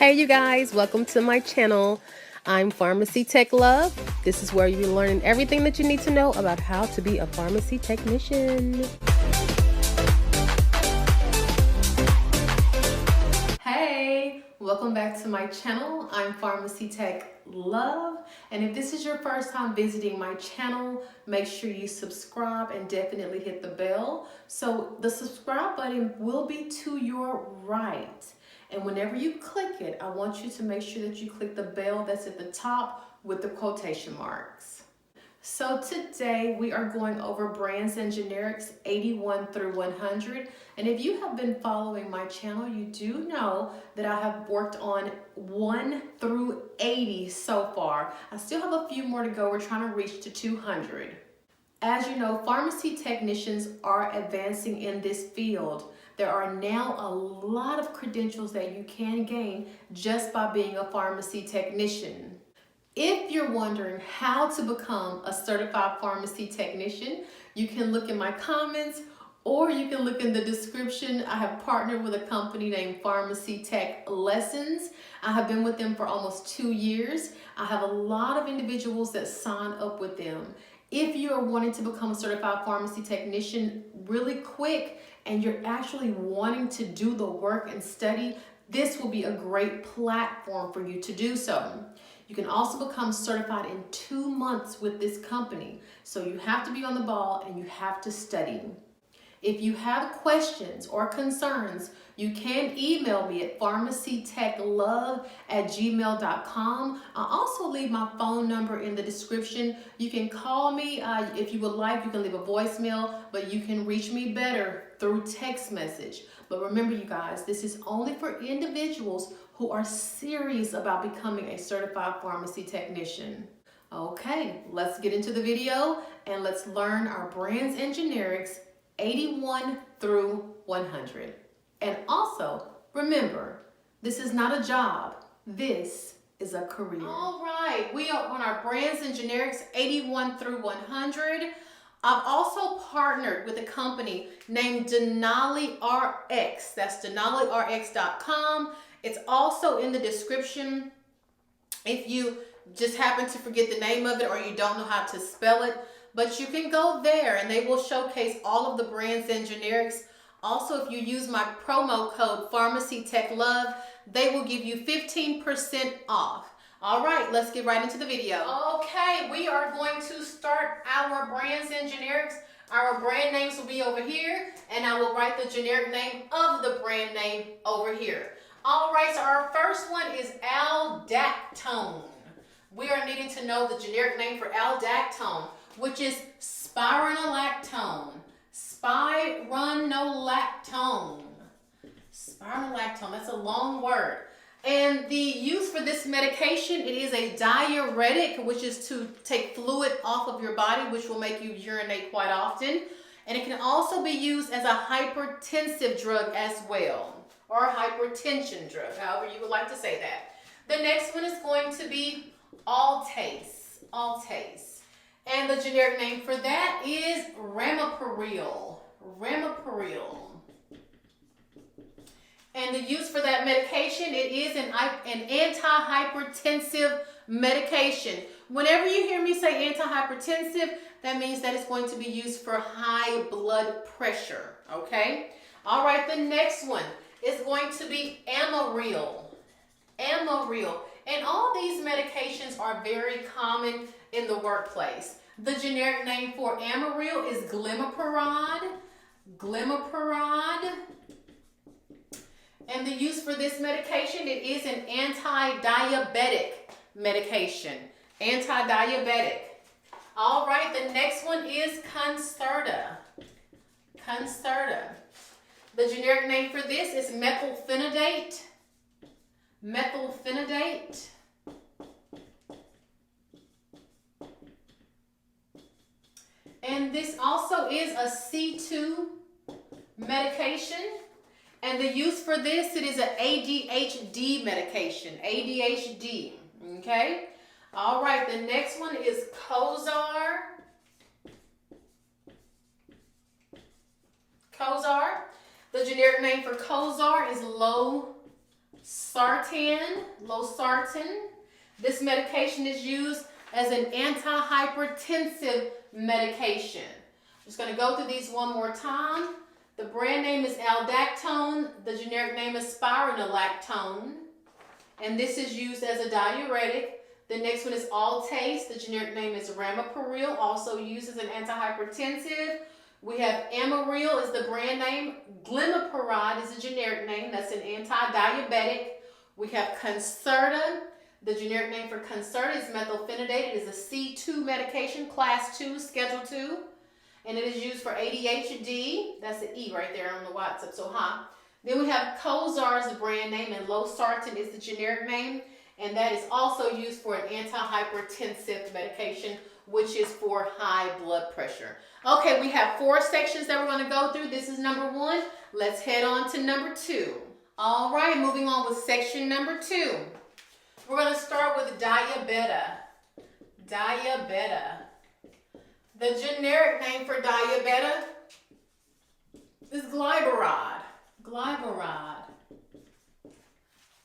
Hey you guys, welcome to my channel. I'm Pharmacy Tech Love. This is where you'll be learning everything that you need to know about how to be a pharmacy technician. Hey, welcome back to my channel. I'm Pharmacy Tech Love, and if this is your first time visiting my channel, make sure you subscribe and definitely hit the bell. So the subscribe button will be to your right. And whenever you click it, I want you to make sure that you click the bell that's at the top with the quotation marks. So today we are going over brands and generics 81 through 100. And if you have been following my channel, you do know that I have worked on 1 through 80 so far. I still have a few more to go. We're trying to reach to 200. As you know, pharmacy technicians are advancing in this field. There are now a lot of credentials that you can gain just by being a pharmacy technician. If you're wondering how to become a certified pharmacy technician, you can look in my comments or you can look in the description. I have partnered with a company named Pharmacy Tech Lessons. I have been with them for almost 2 years. I have a lot of individuals that sign up with them. If you are wanting to become a certified pharmacy technician really quick and you're actually wanting to do the work and study, this will be a great platform for you to do so. You can also become certified in 2 months with this company. So you have to be on the ball and you have to study. If you have questions or concerns, you can email me at pharmacytechlove@gmail.com. I'll also leave my phone number in the description. You can call me if you would like. You can leave a voicemail, but you can reach me better through text message. But remember, you guys, this is only for individuals who are serious about becoming a certified pharmacy technician. Okay, let's get into the video and let's learn our brands and generics 81 through 100. And also, remember, this is not a job. This is a career. All right, we are on our brands and generics 81 through 100. I've also partnered with a company named Denali RX. That's DenaliRx.com. It's also in the description. If you just happen to forget the name of it or you don't know how to spell it, but you can go there and they will showcase all of the brands and generics. Also, if you use my promo code PharmacyTechLove, they will give you 15% off. All right, let's get right into the video. Okay, we are going to start our brands and generics. Our brand names will be over here, and I will write the generic name of the brand name over here. All right, so our first one is Aldactone. We are needing to know the generic name for Aldactone, which is spironolactone. Spironolactone. Spironolactone, that's a long word. And the use for this medication, it is a diuretic, which is to take fluid off of your body, which will make you urinate quite often. And it can also be used as a hypertensive drug as well, or a hypertension drug, however you would like to say that. The next one is going to be Altase. Altase. And the generic name for that is Ramipril. Ramipril. And the use for that medication, it is an antihypertensive medication. Whenever you hear me say antihypertensive, that means that it's going to be used for high blood pressure, okay? All right, the next one is going to be Amaryl. Amaryl. And all these medications are very common in the workplace. The generic name for Amaryl is Glimepiride. Glimepiride. And the use for this medication, it is an anti-diabetic medication. Anti-diabetic. All right, the next one is Concerta. Concerta. The generic name for this is methylphenidate. Methylphenidate. And this also is a C2 medication. And the use for this, it is an ADHD medication. ADHD, okay? All right, the next one is Cozar. Cozar. The generic name for Cozar is Sartan, losartan. This medication is used as an antihypertensive medication. I'm just going to go through these one more time. The brand name is aldactone. The generic name is spironolactone. And this is used as a diuretic. The next one is Altace. The generic name is ramipril, also used as an antihypertensive. We have Amaryl is the brand name. Glimepiride is the generic name. That's an anti-diabetic. We have Concerta. The generic name for Concerta is methylphenidate. It is a C2 medication, class 2, schedule 2. And it is used for ADHD. That's the E right there. I don't know why it's up so high. Then we have Cozar is the brand name, and losartan is the generic name. And that is also used for an antihypertensive medication, which is for high blood pressure. Okay, we have 4 sections that we're going to go through. This is number 1. Let's head on to number 2. All right, moving on with section number 2. We're going to start with diabeta. Diabeta. The generic name for diabeta is glyburide. Glyburide.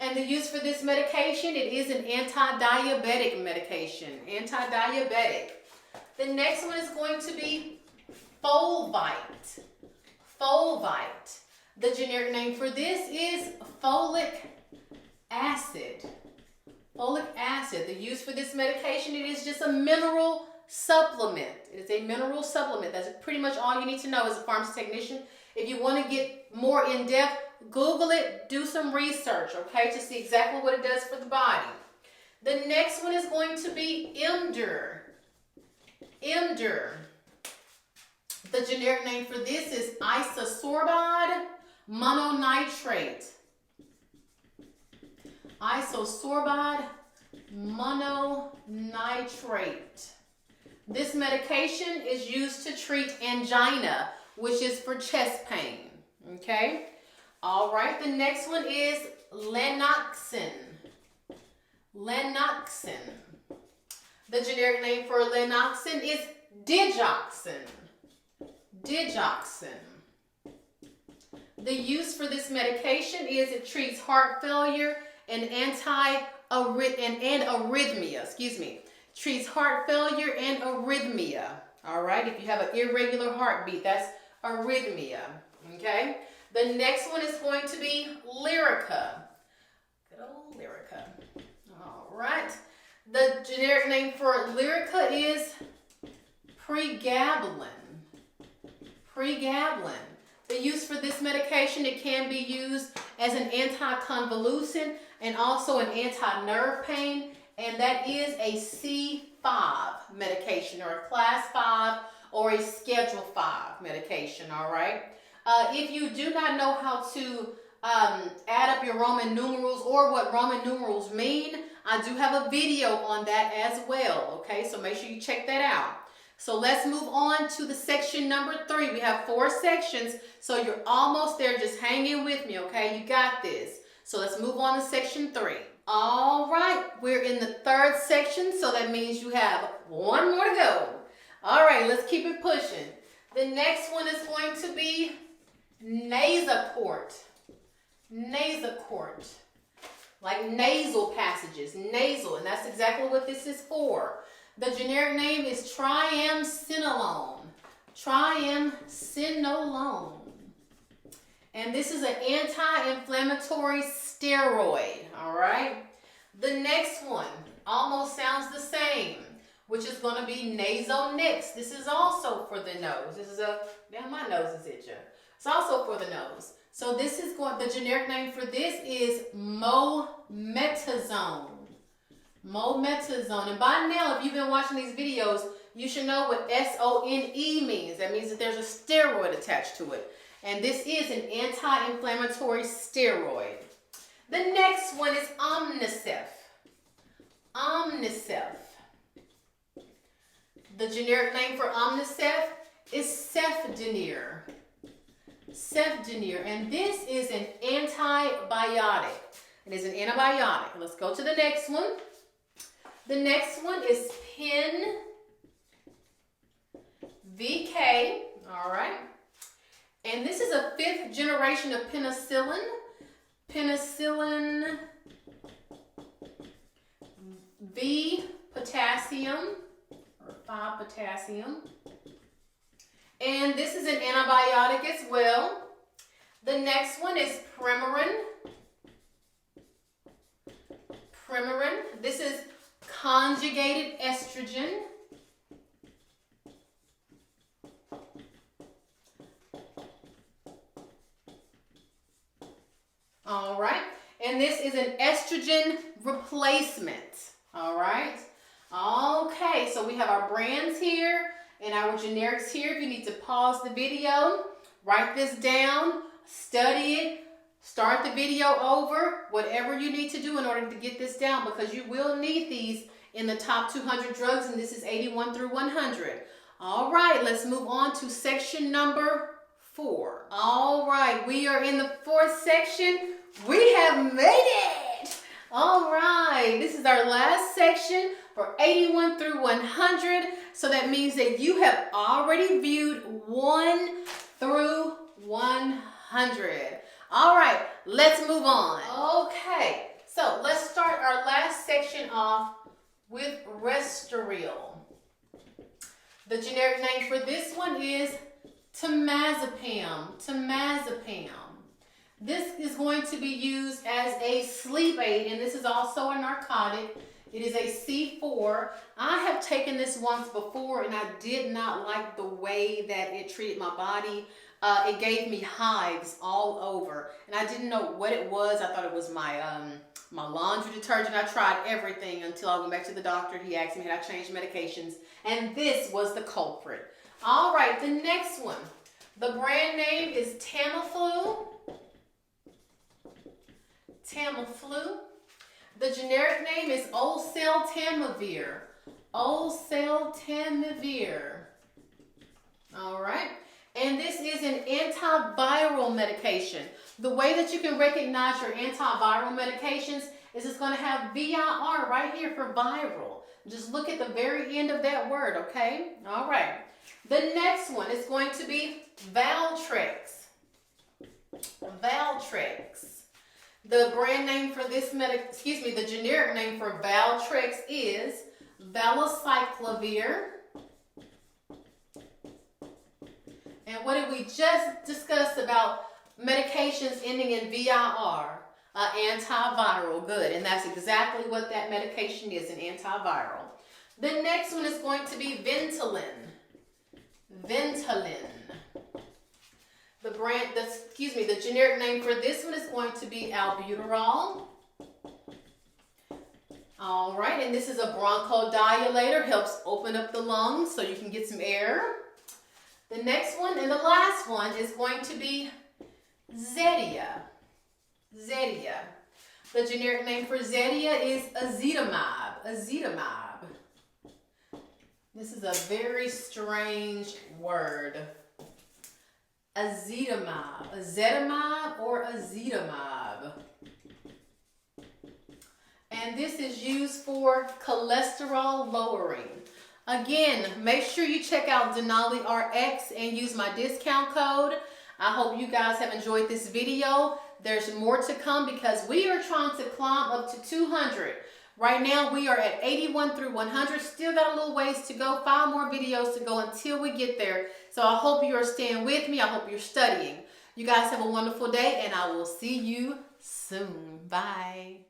And the use for this medication, it is an anti-diabetic medication. Anti-diabetic. The next one is going to be Folvite. Folvite. The generic name for this is folic acid. Folic acid. The use for this medication, it is just a mineral supplement. It is a mineral supplement. That's pretty much all you need to know as a pharmacy technician. If you want to get more in depth, Google it, do some research, okay, to see exactly what it does for the body. The next one is going to be Emdur. Emdur. The generic name for this is isosorbide mononitrate. Isosorbide mononitrate. This medication is used to treat angina, which is for chest pain, okay? All right, the next one is Lanoxin. Lanoxin. The generic name for Lanoxin is digoxin. Digoxin. The use for this medication is it treats heart failure and arrhythmia, treats heart failure and arrhythmia. All right, if you have an irregular heartbeat, that's arrhythmia, okay? The next one is going to be Lyrica. Good old Lyrica. All right. The generic name for Lyrica is pregabalin. Pregabalin. The use for this medication, it can be used as an anticonvulsant and also an anti-nerve pain, and that is a C5 medication or a class 5 or a schedule 5 medication, all right? If you do not know how to add up your Roman numerals or what Roman numerals mean, I do have a video on that as well, okay? So make sure you check that out. So let's move on to the section number 3. We have 4 sections, so you're almost there. Just hang in with me, okay? You got this. So let's move on to section 3. All right, we're in the 3rd section, so that means you have 1 more to go. All right, let's keep it pushing. The next one is going to be Nasacort. Nasacort. Like nasal passages, nasal, and that's exactly what this is for. The generic name is triamcinolone. Triamcinolone. And this is an anti-inflammatory steroid, all right? The next one almost sounds the same, which is going to be Nasonex. This is also for the nose. This is damn, my nose is itching. It's also for the nose. So this is the generic name for this is mometazone. Mometazone. And by now, if you've been watching these videos, you should know what SONE means. That means that there's a steroid attached to it. And this is an anti-inflammatory steroid. The next one is Omnicef. Omnicef. The generic name for Omnicef is Cefdinir. Cefdinir. And this is an antibiotic. It is an antibiotic. Let's go to the next one. The next one is PenVK. All right. And this is a 5th generation of penicillin. penicillin, V potassium, or 5-potassium. And this is an antibiotic as well. The next one is Premarin. Premarin. This is conjugated estrogen. All right. And this is an estrogen replacement. All right. Okay. So we have our brands here and our generics here. If you need to pause the video, write this down, study it, start the video over, whatever you need to do in order to get this down, because you will need these in the top 200 drugs, and this is 81 through 100. All right, let's move on to section number 4. All right, we are in the 4th section. We have made it. All right, this is our last section for 81 through 100. So that means that you have already viewed 1 through 100. All right, let's move on. Okay, so let's start our last section off with Restoril. The generic name for this one is temazepam. Temazepam. This is going to be used as a sleep aid, and this is also a narcotic. It is a C4. I have taken this once before, and I did not like the way that it treated my body. It gave me hives all over, and I didn't know what it was. I thought it was my laundry detergent. I tried everything until I went back to the doctor. He asked me had I changed medications, and this was the culprit. All right, the next one. The brand name is Tamiflu. Tamiflu. The generic name is Oseltamivir. Oseltamivir. All right. And this is an antiviral medication. The way that you can recognize your antiviral medications is it's going to have VIR right here for viral. Just look at the very end of that word, okay? All right. The next one is going to be Valtrex. Valtrex. The brand name for this the generic name for Valtrex is pharmacytechlove. And what did we just discuss about medications ending in VIR? Antiviral. Good. And that's exactly what that medication is, an antiviral. The next one is going to be Ventolin. Ventolin. The generic name for this one is going to be albuterol. All right, and this is a bronchodilator, helps open up the lungs so you can get some air. The next one and the last one is going to be Zetia. Zetia. The generic name for Zetia is ezetimibe. Ezetimibe. This is a very strange word. Ezetimibe. Ezetimibe or ezetimibe. And this is used for cholesterol lowering. Again, make sure you check out Denali RX and use my discount code. I hope you guys have enjoyed this video. There's more to come because we are trying to climb up to 200. Right now we are at 81 through 100. Still got a little ways to go. 5 more videos to go until we get there. So I hope you are staying with me. I hope you're studying. You guys have a wonderful day and I will see you soon. Bye.